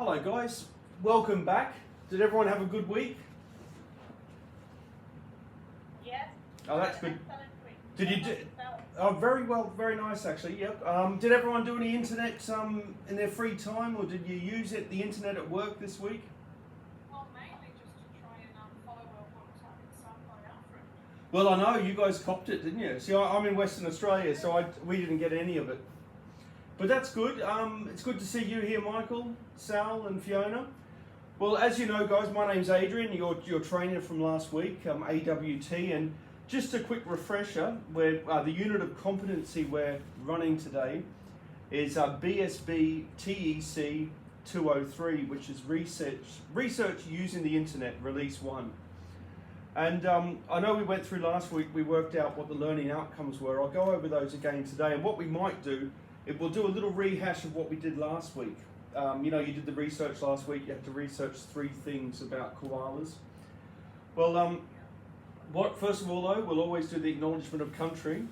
Hello guys, welcome back. Did everyone have a good week? Yes. Oh, that's good. Excellent week. Did you do? Oh, very well, very nice actually. Yep. Did everyone do any internet in their free time, or did you use the internet at work this week? Well, mainly just to try and follow what was happening south by Alfred. Well, I know you guys copped it, didn't you? See, I'm in Western Australia, so we didn't get any of it. But that's good. It's good to see you here, Michael, Sal, and Fiona. Well, as you know, guys, my name's Adrian, your trainer from last week, AWT, and just a quick refresher, where the unit of competency we're running today is BSB TEC 203, which is research using the internet, release 1. And I know we went through last week, we worked out what the learning outcomes were. I'll go over those again today, and what we might do, we'll do a little rehash of what we did last week. You know, you did the research last week, you had to research 3 things about koalas. Well, first of all though, we'll always do the acknowledgement of country.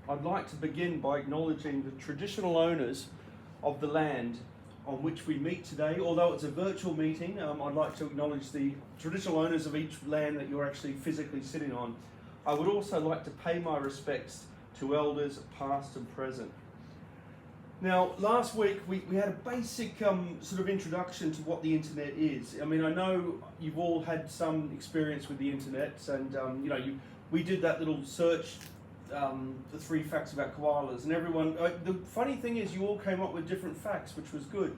I'd like to begin by acknowledging the traditional owners of the land on which we meet today. Although it's a virtual meeting, I'd like to acknowledge the traditional owners of each land that you're actually physically sitting on. I would also like to pay my respects to elders past and present. Now, last week we had a basic sort of introduction to what the internet is. I mean, I know you've all had some experience with the internet, and you know, we did that little search, the 3 facts about koalas, and everyone. The funny thing is, you all came up with different facts, which was good.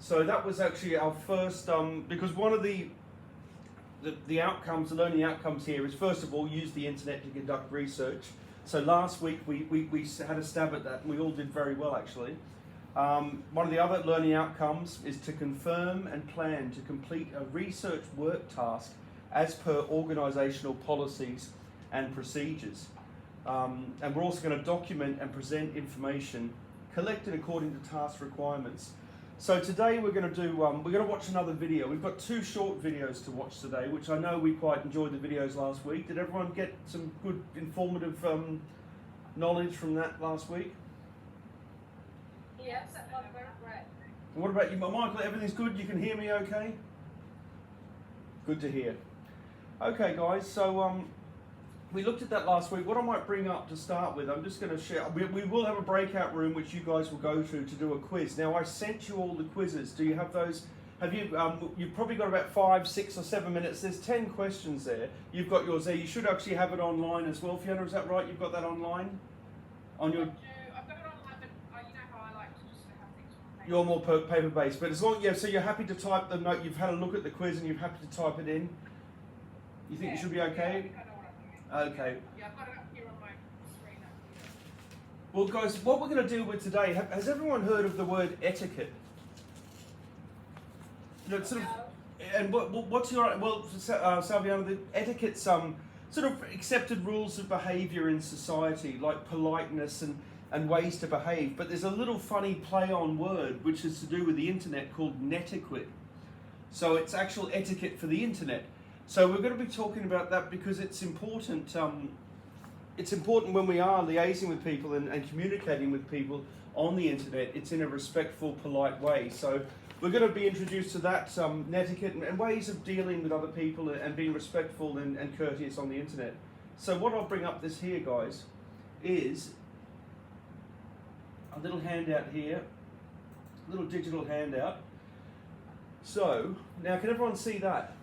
So that was actually our first, because one of the outcomes, the learning outcomes here is, first of all, use the internet to conduct research. So last week we had a stab at that, and we all did very well actually. One of the other learning outcomes is to confirm and plan to complete a research work task as per organisational policies and procedures. And we're also going to document and present information collected according to task requirements. So today we're going to do, we're going to watch another video. We've got 2 short videos to watch today, which I know we quite enjoyed the videos last week. Did everyone get some good informative knowledge from that last week? Yes, that was very great. And what about you, Michael? Everything's good? You can hear me okay? Good to hear. Okay guys, so we looked at that last week. What I might bring up to start with, I'm just going to share, we will have a breakout room which you guys will go to do a quiz. Now I sent you all the quizzes. Do you have those? Have you, you've probably got about 5, 6 or 7 minutes. There's 10 questions there. You've got yours there. You should actually have it online as well. Fiona, is that right? You've got that online? On your... I've got it online, but you know how I like to just have things on paper. You're more paper-based, but as long, yeah, so you're happy to type the note, you've had a look at the quiz and you're happy to type it in? You think you should be okay? Yeah, I think I know what I'm doing. Okay. Yeah, I've got it up here on my screen up here. Well guys, what we're going to deal with today, has everyone heard of the word etiquette? You know, sort of, and what's your, well, Salviano, the etiquette's sort of accepted rules of behaviour in society, like politeness and ways to behave, but there's a little funny play on word which is to do with the internet called netiquette. So it's actual etiquette for the internet. So we're going to be talking about that because it's important. It's important when we are liaising with people and communicating with people on the internet. It's in a respectful, polite way. So we're going to be introduced to that netiquette and ways of dealing with other people and being respectful and courteous on the internet. So what I'll bring up this here, guys, is a little handout here, a little digital handout. So now, can everyone see that?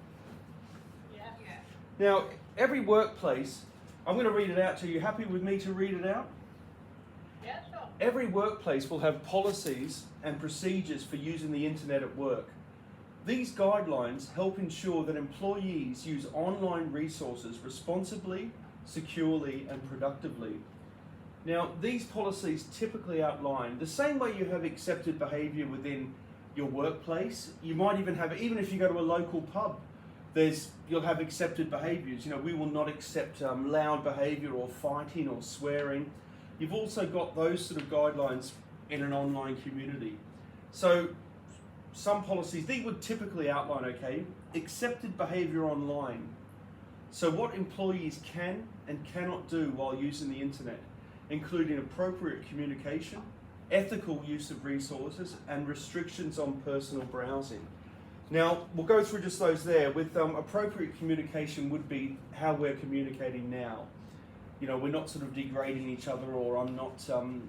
Now, every workplace, I'm going to read it out to you. Happy with me to read it out? Yeah, sure. Every workplace will have policies and procedures for using the internet at work. These guidelines help ensure that employees use online resources responsibly, securely, and productively. Now, these policies typically outline the same way you have accepted behaviour within your workplace. You might even have, even if you go to a local pub, you'll have accepted behaviours. You know, we will not accept loud behaviour or fighting or swearing. You've also got those sort of guidelines in an online community. So some policies, these would typically outline, okay, accepted behaviour online. So what employees can and cannot do while using the internet, including appropriate communication, ethical use of resources, and restrictions on personal browsing. Now, we'll go through just those there. With appropriate communication would be how we're communicating now. You know, we're not sort of degrading each other, or I'm not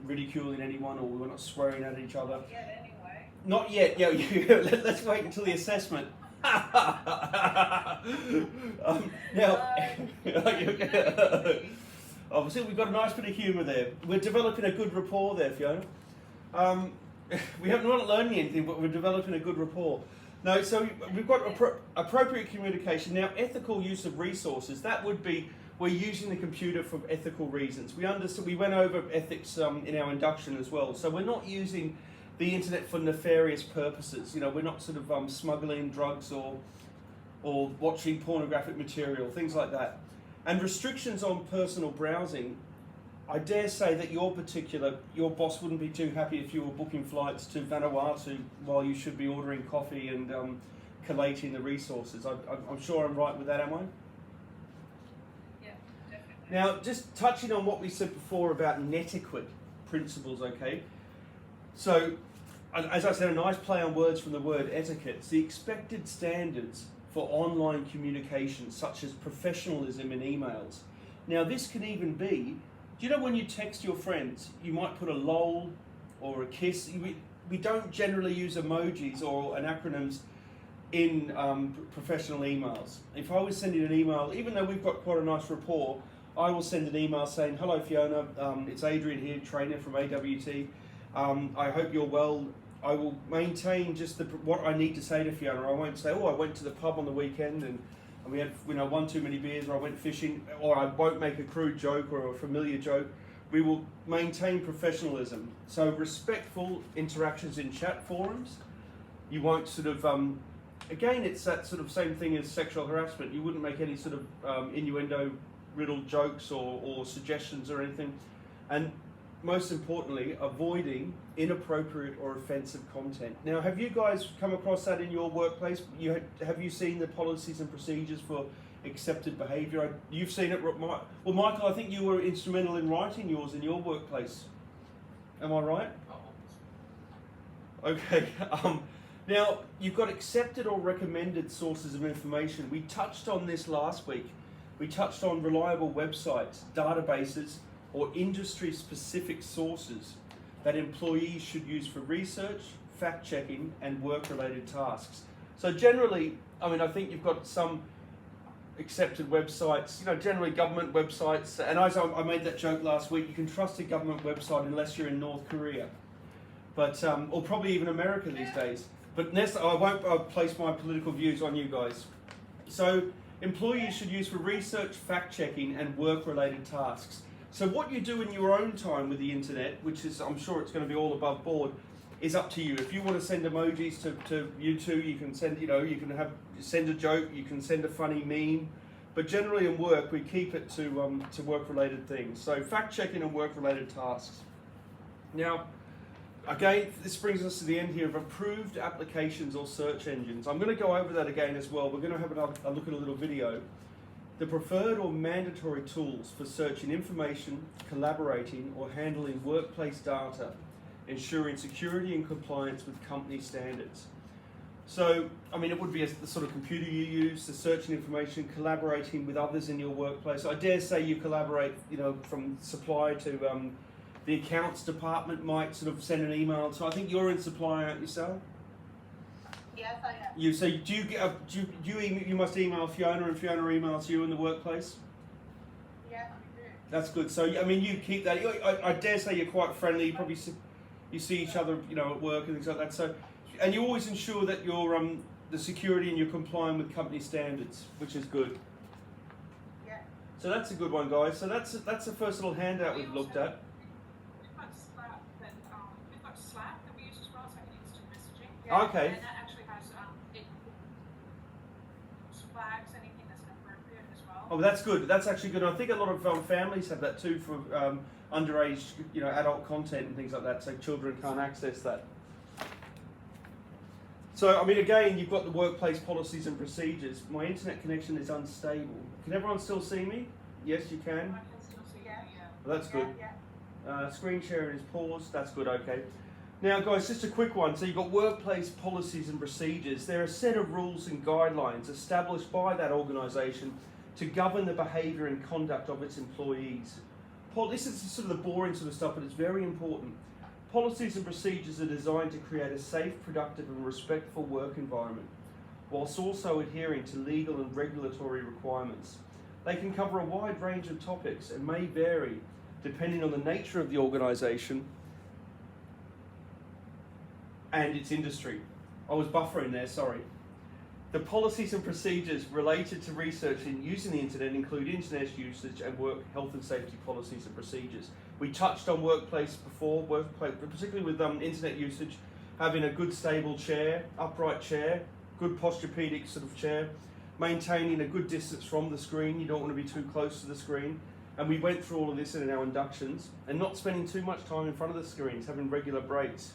ridiculing anyone, or we're not swearing at each other. Not yet, anyway. Not yet. Yeah, let's wait until the assessment. Now, obviously we've got a nice bit of humour there. We're developing a good rapport there, Fiona. We haven't not learned anything, but we're developing a good rapport. No, so we've got appropriate communication. Now, ethical use of resources, that would be we're using the computer for ethical reasons. We went over ethics in our induction as well. So we're not using the internet for nefarious purposes. You know, we're not sort of smuggling drugs or watching pornographic material, things like that. And restrictions on personal browsing, I dare say that your boss wouldn't be too happy if you were booking flights to Vanuatu while you should be ordering coffee and collating the resources. I'm sure I'm right with that, am I? Yeah, definitely. Now, just touching on what we said before about netiquette principles, okay? So, as I said, a nice play on words from the word etiquette. It's the expected standards for online communication, such as professionalism in emails. Now, this can even be, do you know when you text your friends, you might put a lol or a kiss? We don't generally use emojis or acronyms in professional emails. If I was sending an email, even though we've got quite a nice rapport, I will send an email saying, "Hello Fiona, it's Adrian here, trainer from AWT. I hope you're well." I will maintain just what I need to say to Fiona. I won't say, "Oh, I went to the pub on the weekend and we had one too many beers," or "I went fishing," or I won't make a crude joke or a familiar joke. We will maintain professionalism. So respectful interactions in chat forums. You won't sort of, again, it's that sort of same thing as sexual harassment. You wouldn't make any sort of innuendo-riddled jokes or suggestions or anything. And most importantly, avoiding inappropriate or offensive content. Now, have you guys come across that in your workplace? Have you seen the policies and procedures for accepted behaviour? You've seen it, well, Michael, I think you were instrumental in writing yours in your workplace. Am I right? Okay. Now, you've got accepted or recommended sources of information. We touched on this last week. We touched on reliable websites, databases, or industry-specific sources that employees should use for research, fact-checking, and work-related tasks. So generally, I think you've got some accepted websites, generally government websites, and as I made that joke last week, you can trust a government website unless you're in North Korea, but or probably even America these days. But I won't place my political views on you guys. So employees should use for research, fact-checking, and work-related tasks. So what you do in your own time with the internet, which is, I'm sure it's going to be all above board, is up to you. If you want to send emojis to you two, you can send, you can send a joke, you can send a funny meme. But generally in work, we keep it to work-related things. So fact-checking and work-related tasks. Now, again, this brings us to the end here of approved applications or search engines. I'm going to go over that again as well. We're going to have a look at a little video. The preferred or mandatory tools for searching information, collaborating, or handling workplace data, ensuring security and compliance with company standards. So, it would be the sort of computer you use, the searching information, collaborating with others in your workplace. I dare say you collaborate, from supply to the accounts department might sort of send an email. So I think you're in supply, aren't you, Sal? Yes, I am. You must email Fiona and Fiona emails you in the workplace? Yes, we do. That's good. So, you keep that. I dare say you're quite friendly. You probably you see each other, at work and things like that. So, and you always ensure that you're the security and you're complying with company standards, which is good. Yeah. So that's a good one, guys. So that's the first little handout we've looked at. We've got Slack that we use as well, so instant messaging. Yeah. Okay. And that actually has it flags anything that's inappropriate as well. Oh, that's good. That's actually good. I think a lot of families have that too for underage, adult content and things like that, so children can't access that. So, again, you've got the workplace policies and procedures. My internet connection is unstable. Can everyone still see me? Yes, you can. I can still see you, yeah. Well, that's good. Yeah. Screen sharing is paused. That's good. Okay. Now, guys, just a quick one. So you've got workplace policies and procedures. They're a set of rules and guidelines established by that organisation to govern the behaviour and conduct of its employees. This is sort of the boring sort of stuff, but it's very important. Policies and procedures are designed to create a safe, productive and respectful work environment, whilst also adhering to legal and regulatory requirements. They can cover a wide range of topics and may vary depending on the nature of the organisation and its industry. I was buffering there, sorry. The policies and procedures related to research in using the internet include internet usage and work health and safety policies and procedures. We touched on workplace before, particularly with internet usage, having a good stable chair, upright chair, good posturepedic sort of chair, maintaining a good distance from the screen. You don't want to be too close to the screen. And we went through all of this in our inductions, and not spending too much time in front of the screens, having regular breaks.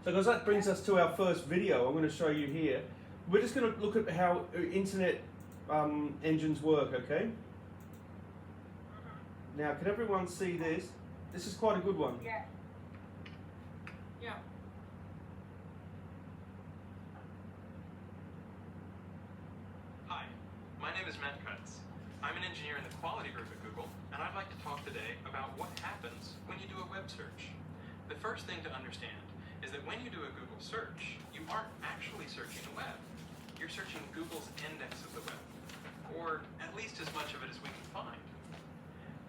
So guys, that brings us to our first video I'm going to show you here. We're just going to look at how internet engines work, okay? Now, can everyone see this? This is quite a good one. Yeah. Yeah. Hi, my name is Matt Kutz. I'm an engineer in the quality group at Google, and I'd like to talk today about what happens when you do a web search. The first thing to understand is that when you do a Google search, you aren't actually searching the web. You're searching Google's index of the web, or at least as much of it as we can find.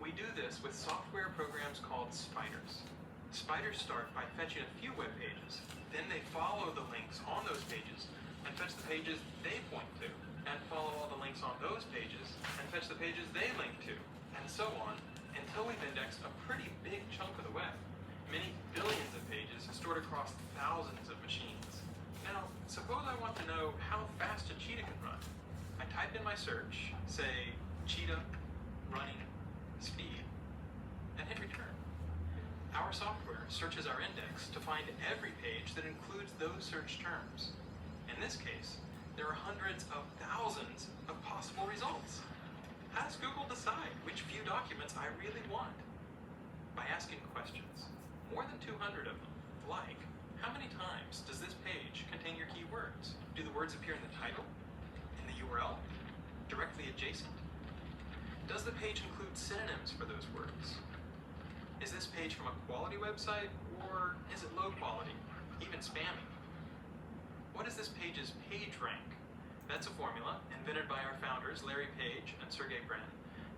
We do this with software programs called spiders. Spiders start by fetching a few web pages, then they follow the links on those pages and fetch the pages they point to, and follow all the links on those pages and fetch the pages they link to, and so on, until we've indexed a pretty big chunk of the web. Many billions of pages stored across thousands of machines. Now, suppose I want to know how fast a cheetah can run. I type in my search, say, cheetah, running, speed, and hit return. Our software searches our index to find every page that includes those search terms. In this case, there are hundreds of thousands of possible results. How does Google decide which few documents I really want? By asking questions. More than 200 of them, like, how many times does this page contain your keywords? Do the words appear in the title? In the URL? Directly adjacent? Does the page include synonyms for those words? Is this page from a quality website, or is it low quality, even spammy? What is this page's page rank? That's a formula invented by our founders, Larry Page and Sergey Brin,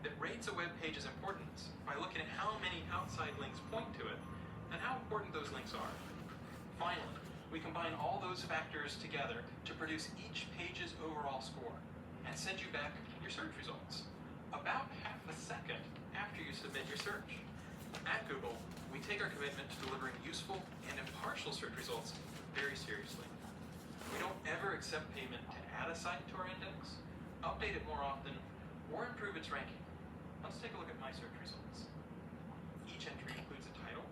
that rates a web page's importance by looking at how many outside links point to it and how important those links are. Finally, we combine all those factors together to produce each page's overall score and send you back your search results about half a second after you submit your search. At Google, we take our commitment to delivering useful and impartial search results very seriously. We don't ever accept payment to add a site to our index, update it more often, or improve its ranking. Let's take a look at my search results. Each entry includes a title,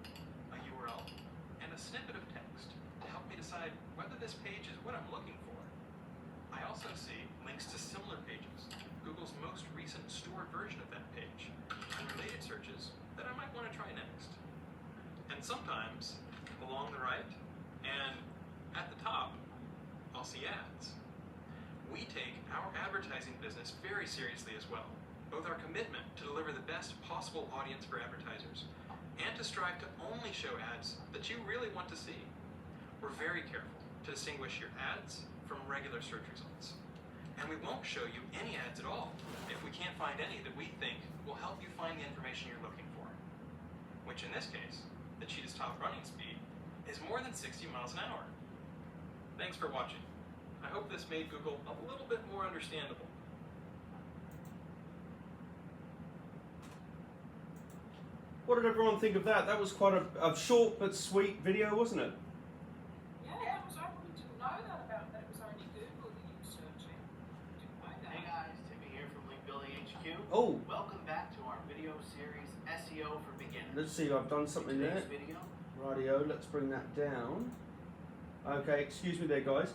a URL, and a snippet of text to help me decide whether this page is what I'm looking for. I also see links to similar pages, Google's most recent stored version of that page, and related searches that I might want to try next. And sometimes, along the right, and at the top, I'll see ads. We take our advertising business very seriously as well, both our commitment to deliver the best possible audience for advertisers and to strive to only show ads that you really want to see. We're very careful to distinguish your ads from regular search results. And we won't show you any ads at all if we can't find any that we think will help you find the information you're looking for, which in this case, the cheetah's top running speed is more than 60 miles an hour. Thanks for watching. I hope this made Google a little bit more understandable. What did everyone think of that? That was quite a short but sweet video, wasn't it? Yeah, I really didn't know that about that. It was only Google that you were searching. Didn't know that. Hey guys, Timmy here from Link Building HQ. Oh, Welcome back to our video series SEO for Beginners. let's see, I've done something In there. today's video, Rightio, let's bring that down. Okay, excuse me there, guys.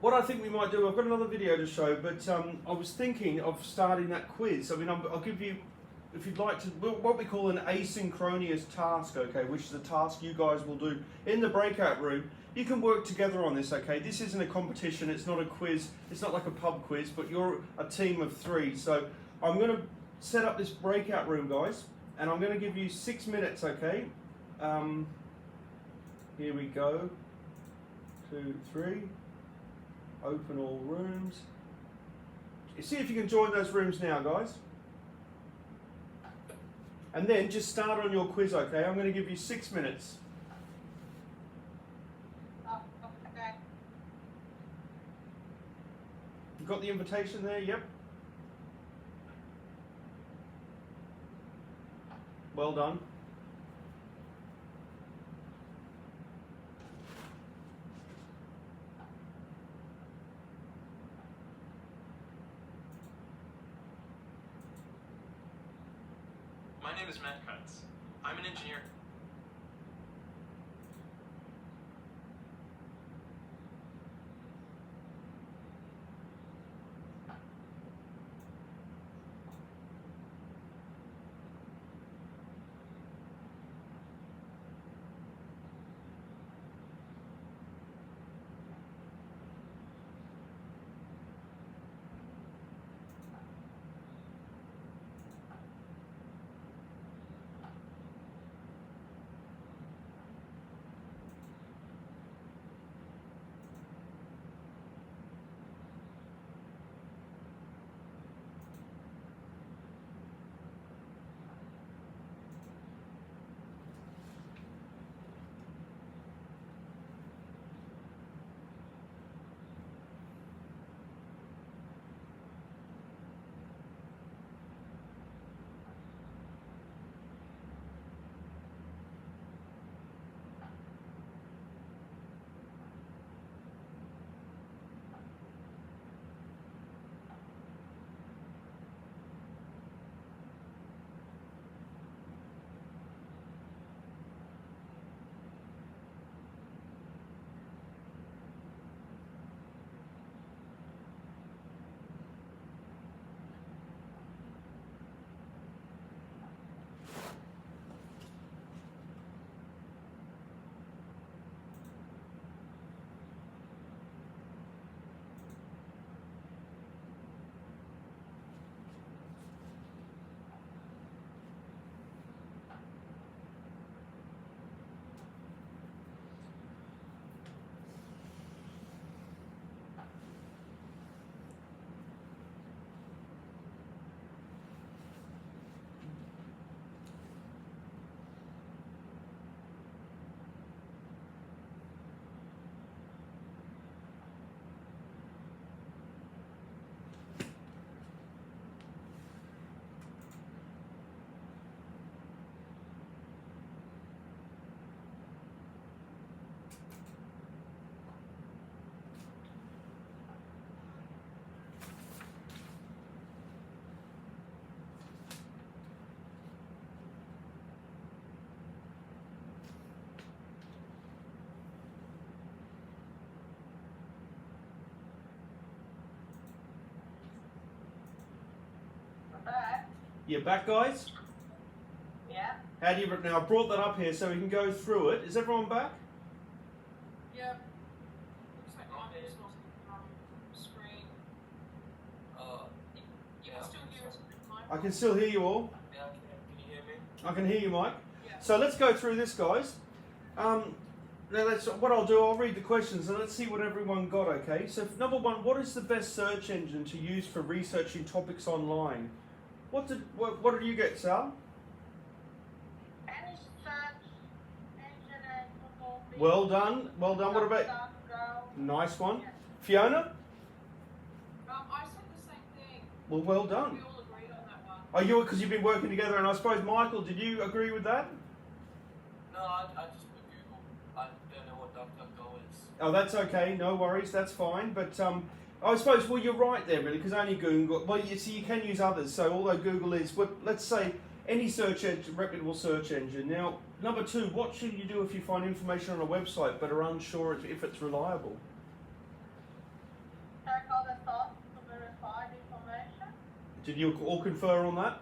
What I think we might do, I've got another video to show, but I was thinking of starting that quiz. I mean, I'll give you if you'd like to, what we call an asynchronous task, okay, which is a task you guys will do in the breakout room. You can work together on this, okay? This isn't a competition, it's not a quiz, it's not like a pub quiz, but you're a team of 3. So I'm going to set up this breakout room, guys, and I'm going to give you 6 minutes, okay? Here we go. 2, 3. Open all rooms. See if you can join those rooms now, guys. And then just start on your quiz, okay? I'm going to give you 6 minutes. Oh, okay. You got the invitation there? Yep. Well done. My name is Matt Kutz. I'm an engineer. You back, guys? Yeah. How do you now? I brought that up here so we can go through it. Is everyone back? Yeah. Looks like mine is not screen. You can still hear us, Mike. I can still hear you all. Yeah, can you hear me? I can hear you, Mike. Yeah. So let's go through this, guys. Now what I'll do. I'll read the questions and let's see what everyone got. Okay. So number 1, what is the best search engine to use for researching topics online? What did you get, Sal? Any search engine and Google. Well done. Well done. What about Go. nice one, Fiona? I said the same thing. Well We done. all agreed on that one. Are you because you've been working together? And I suppose Michael, did you agree with that? No, I just put Google. I don't know what DuckDuckGo is. Oh, that's okay. No worries. That's fine. But I suppose, well, you're right there, really, because only Google. Well, you see, you can use others. So, although Google is, let's say, any search engine, reputable search engine. Now, number 2, what should you do if you find information on a website but are unsure if it's reliable? Check all the sources to verify the information. Did you all confer on that?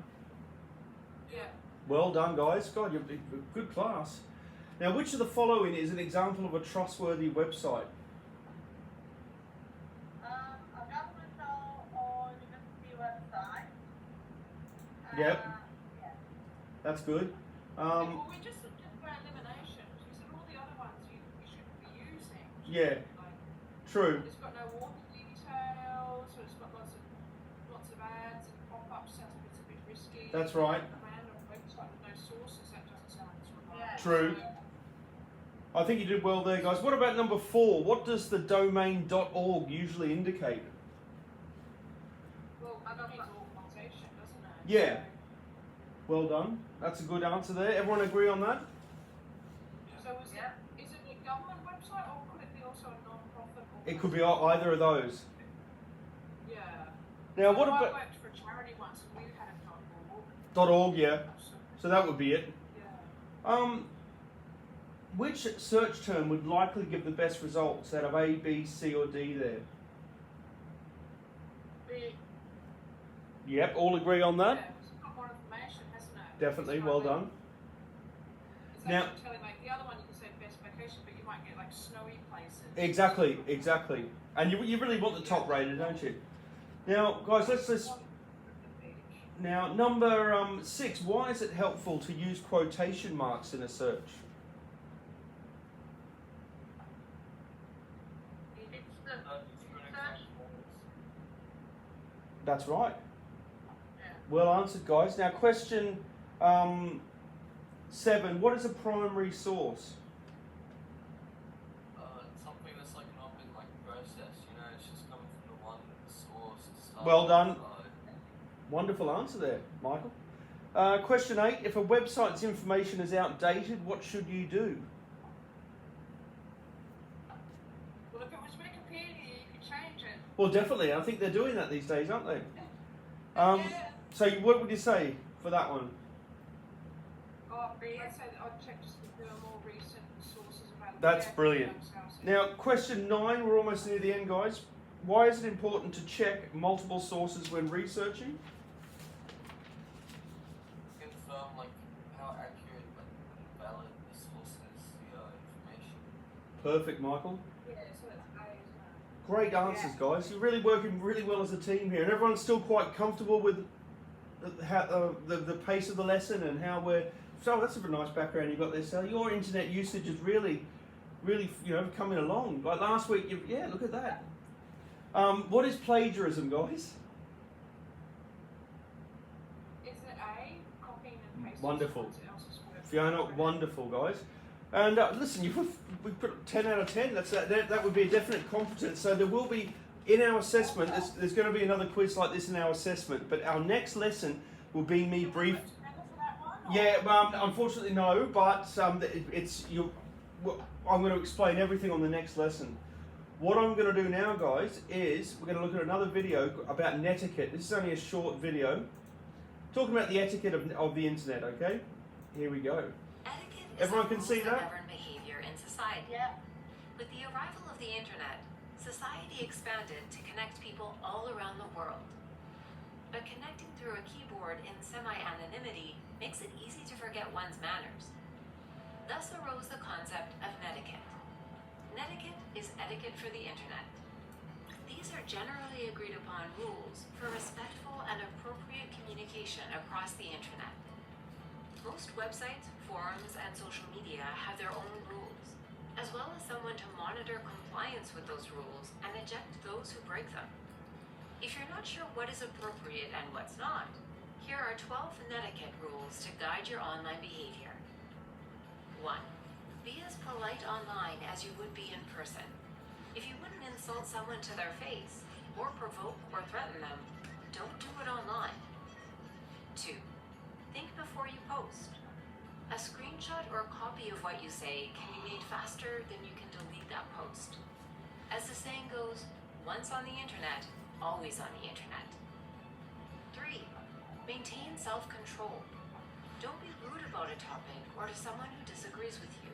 Well done, guys. God, you're a good class. Now, which of the following is an example of a trustworthy website? A governmental or university website. Yep. Yeah. That's good. Well, we just for elimination. We said all the other ones you shouldn't be using. Yeah, Like, true. it's got no water details, so it's got lots of ads and pop-ups. Sounds a bit risky. That's right. A random website with no sources. That doesn't sound like it's reliable. Yeah. True. I think you did well there, guys. What about number 4? What does the domain .org usually indicate? Well, that means organisation, doesn't it? Yeah. Well done. That's a good answer there. Everyone agree on that? So is it a government website or could it be also a non-profit? It could be either of those. Yeah. Now, So what I about worked for a charity once and we had a .org. .org? Yeah. So that would be it. Yeah. Which search term would likely give the best results out of A, B, C, or D there? Yep, all agree on that? Yeah, it's got more information, hasn't it? Definitely, It's well like- done. It's Now- actually telling, like, the other one you can say best vacation, but you might get like snowy places. Exactly. And you really want the top rated, don't you? Now, guys, let's now number 6. Why is it helpful to use quotation marks in a search? It's the It's for an search. example. That's right. Yeah. Well answered, guys. Now, question 7. What is a primary source? Something that's like an open like process, you know, it's just coming from the one source. Start Well done. flow. Wonderful answer there, Michael. Question 8. If a website's information is outdated, what should you do? Well, if it was Wikipedia, you could change it. Well, definitely. I think they're doing that these days, aren't they? Yeah. So, what would you say for that one? I'd say that I'd check just if there are more recent sources available. That's Yeah, brilliant. sounds- Now, question 9. We're almost near the end, guys. Why is it important to check multiple sources when researching? Confirm like how accurate like and valid the source is, the information. Perfect, Michael. Yeah, so that's A, isn't it? Great answers, guys. You're really working really well as a team here, and everyone's still quite comfortable with the pace of the lesson and how we're. So that's a nice background you've got there, Sally. Your internet usage is really coming along. Like last week, look at that. What is plagiarism, guys? Is it A, copying and pasting Wonderful. someone else's work? Fiona, wonderful, guys. And listen, we put 10 out of 10. That would be a definite competence. So there will be in our assessment. There's going to be another quiz like this in our assessment. But our next lesson will be me brief. Yeah, unfortunately no. But I'm going to explain everything on the next lesson. What I'm going to do now, guys, is we're going to look at another video about netiquette. This is only a short video talking about the etiquette of the internet. Okay, here we go. Etiquette is Everyone the can rules see that? govern behavior in society. Yeah. With the arrival of the internet, society expanded to connect people all around the world. But connecting through a keyboard in semi-anonymity makes it easy to forget one's manners. Thus arose the concept of netiquette. Netiquette is etiquette for the internet. These are generally agreed upon rules for respectful and appropriate communication across the internet. Most websites, forums, and social media have their own rules, as well as someone to monitor compliance with those rules and eject those who break them. If you're not sure what is appropriate and what's not, here are 12 netiquette rules to guide your online behavior. 1. Be as polite online as you would be in person. If you wouldn't insult someone to their face, or provoke or threaten them, don't do it online. 2. Think before you post. A screenshot or copy of what you say can be made faster than you can delete that post. As the saying goes, once on the internet, always on the internet. 3. Maintain self-control. Don't be rude about a topic or to someone who disagrees with you.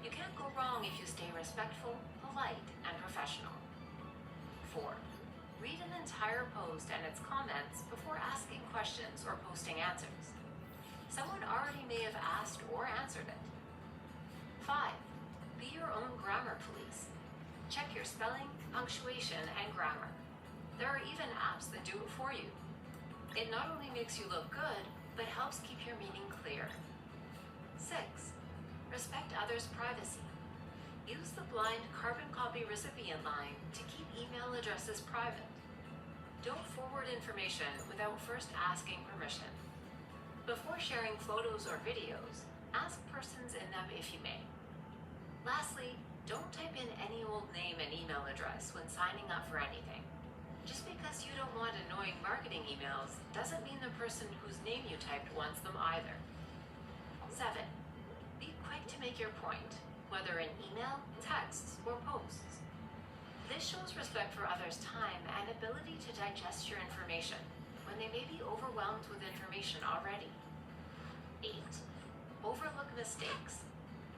You can't go wrong if you stay respectful, polite, and professional. 4. Read an entire post and its comments before asking questions or posting answers. Someone already may have asked or answered it. 5. Be your own grammar police. Check your spelling, punctuation, and grammar. There are even apps that do it for you. It not only makes you look good, but helps keep your meaning clear. 6. Respect others' privacy. Use the blind carbon copy recipient line to keep email addresses private. Don't forward information without first asking permission. Before sharing photos or videos, ask persons in them if you may. Lastly, don't type in any old name and email address when signing up for anything. Just because you don't want annoying marketing emails doesn't mean the person whose name you typed wants them either. 7. Be quick to make your point, whether in email, texts, or posts. This shows respect for others' time and ability to digest your information when they may be overwhelmed with information already. 8. Overlook mistakes,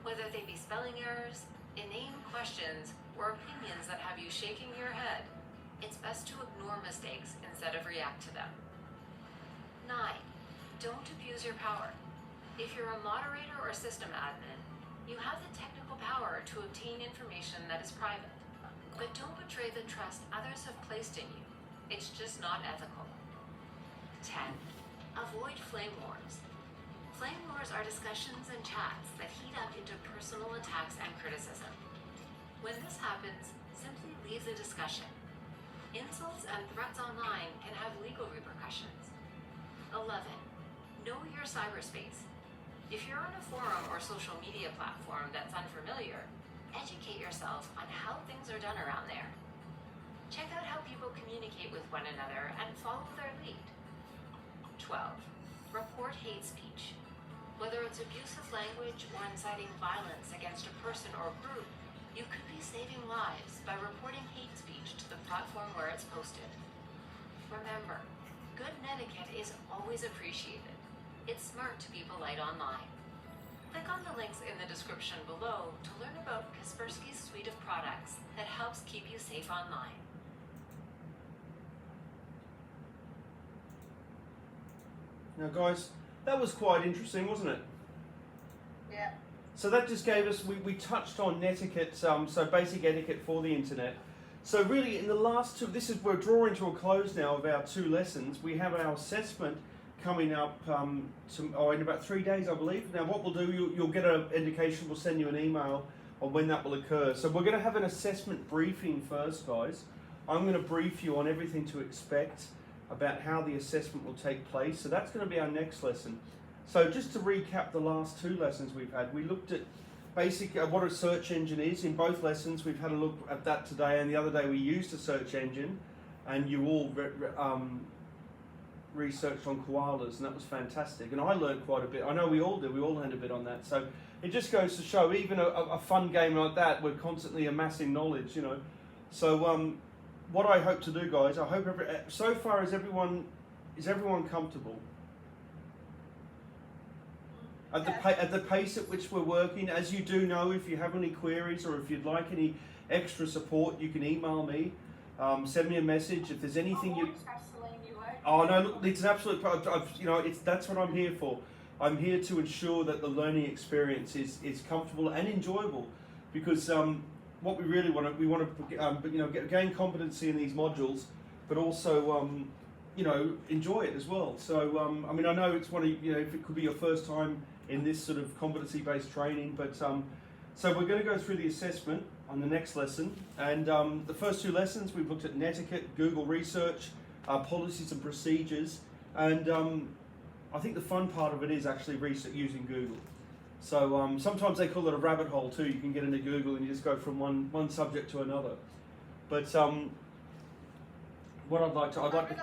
whether they be spelling errors, inane questions, or opinions that have you shaking your head. It's best to ignore mistakes instead of react to them. 9. Don't abuse your power. If you're a moderator or system admin, you have the technical power to obtain information that is private. But don't betray the trust others have placed in you. It's just not ethical. 10. Avoid flame wars. Flame wars are discussions and chats that heat up into personal attacks and criticism. When this happens, simply leave the discussion. Insults and threats online can have legal repercussions. 11. Know your cyberspace. If you're on a forum or social media platform that's unfamiliar, educate yourself on how things are done around there. Check out how people communicate with one another and follow their lead. 12. Report hate speech. Whether it's abusive language or inciting violence against a person or group, you could be saving lives by reporting hate speech to the platform where it's posted. Remember, good etiquette is always appreciated. It's smart to be polite online. Click on the links in the description below to learn about Kaspersky's suite of products that helps keep you safe online. Now guys, that was quite interesting, wasn't it? Yeah. So that just gave us, we touched on netiquette, so basic etiquette for the internet. So really in the last two, we're drawing to a close now of our 2 lessons. We have our assessment coming up in about 3 days, I believe. Now what we'll do, you'll get an indication, we'll send you an email on when that will occur. So we're going to have an assessment briefing first, guys. I'm going to brief you on everything to expect about how the assessment will take place. So that's going to be our next lesson. So just to recap the last 2 lessons we've had, we looked at what a search engine is. In both lessons we've had a look at that today, and the other day we used a search engine, and you all researched on koalas, and that was fantastic. And I learned quite a bit. I know we all did. We all learned a bit on that. So it just goes to show, even a fun game like that, we're constantly amassing knowledge, you know. So what I hope to do, guys, I hope so far is everyone comfortable? At the pace at which we're working, as you do know, if you have any queries or if you'd like any extra support, you can email me, send me a message. If there's anything you... Oh no, look, it's an absolute... that's what I'm here for. I'm here to ensure that the learning experience is comfortable and enjoyable, because what we really want to, gain competency in these modules, but also, enjoy it as well. So, I know it's if it could be your first time in this sort of competency-based training, but so we're going to go through the assessment on the next lesson, and the first 2 lessons we've looked at netiquette, Google research, policies and procedures, and I think the fun part of it is actually research using Google. So sometimes they call it a rabbit hole too. You can get into Google and you just go from one subject to another. But what I'd like to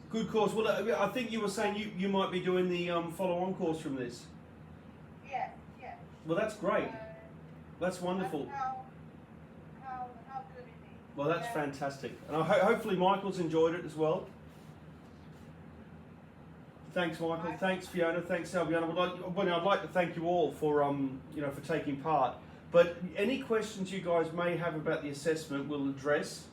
good course. Well, I think you were saying you might be doing the follow-on course from this. Yeah. Well, that's great. That's wonderful. How good it is. Well, that's fantastic. And hopefully Michael's enjoyed it as well. Thanks, Michael. Thanks, Fiona. Thanks, Albiana. I'd like to thank you all for for taking part. But any questions you guys may have about the assessment, we'll address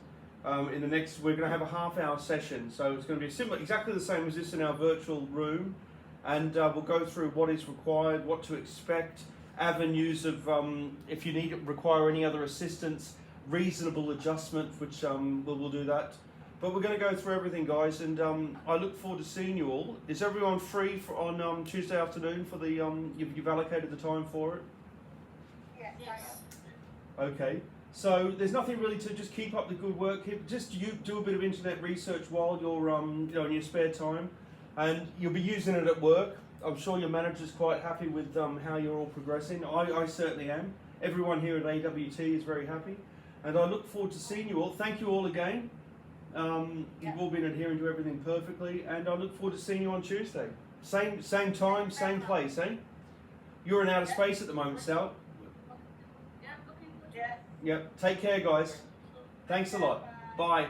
In the next, we're going to have a half-hour session, so it's going to be similar, exactly the same as this in our virtual room, and we'll go through what is required, what to expect, avenues of if you require any other assistance, reasonable adjustment, which we'll do that. But we're going to go through everything, guys, and I look forward to seeing you all. Is everyone free on Tuesday afternoon for the you've allocated the time for it? Yes, Yes. Okay. So there's nothing really to just keep up the good work. You do a bit of internet research while you're in your spare time, and you'll be using it at work. I'm sure your manager's quite happy with how you're all progressing. I certainly am. Everyone here at AWT is very happy, and I look forward to seeing you all. Thank you all again. You've all been adhering to everything perfectly, and I look forward to seeing you on Tuesday. Same time, same place, eh? You're in outer space at the moment, Sal. Yeah, looking good. yes. Yep. Take care, guys. Thanks a lot. Bye.